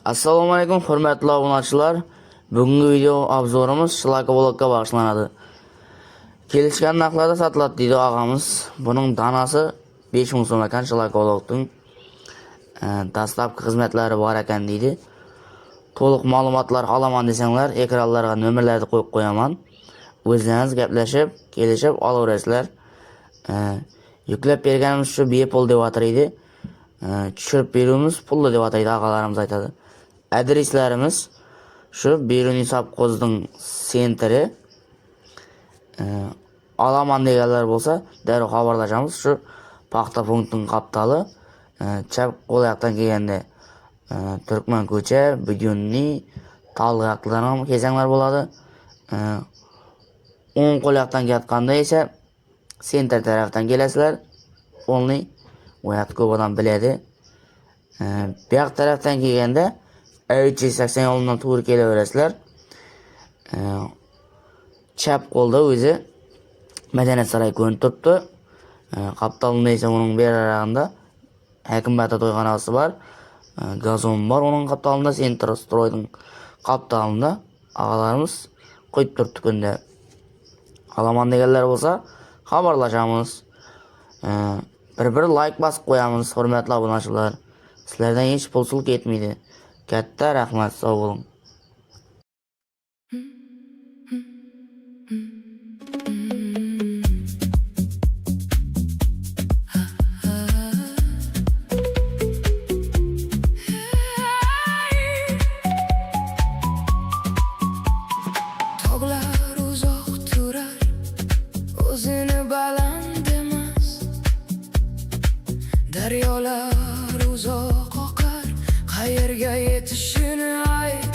Assalomu alaykum, hurmatli obunachilar. Bugungi video obzorimiz shlakobolokka bag'ishlanadi. Kelishgan narxlarda sotiladi deydi og'amiz. Buning danasi 5000 so'm ekan. Shlakobolokning dastlabki xizmatlari bor ekan deydi. To'liq ma'lumotlar olaman desanglar, ekranlarga nomerlarni qo'yib qo'yaman. O'zlaringiz gaplashib, kelishib olaverasizlar. Yuklab berganimiz shu bepul deb ataraydi. Tushirib beruvimiz pulli deb ataydi, og'alarimiz aytadi. Adreslarimiz shu Beruniy Sovxozning sentri. Olaman deganlar bo'lsa, darrov xabarlashamiz. Shu paxta punktining qaptali chap qo'l yoqdan kelganda Turkman ko'cha, Bugunni, Talg'aqdan ham kelsanglar bo'ladi. O'ng qo'l yoqdan ketganda esa sentr tarafdan kelasizlar. Only o'yat ko'p odam biladi. Bu yoq tarafdan kelganda 380 yo'ldan to'g'ri kelaverasizlar. Chap qo'lda o'zi Madaniyat saroyi ko'rinib turibdi. Qaptalida esa uning berarag'ida Hakimbata to'yxonasi bor. Gazon bor uning qaptalida, Center Stroyning qaptalida og'alarimiz qo'yib turibdi kunda. Olaman deganlar bo'lsa, xabarlashamiz. Bir like bosib qo'yamiz, hurmatli obunachilar. Sizlardan hech pul ketmaydi. Katta rahmat, sog' bo'ling. Tog'lar uzoq turar, o'zini baland emas. Daryolar uzoq oqar, qayerga yetishini ayt.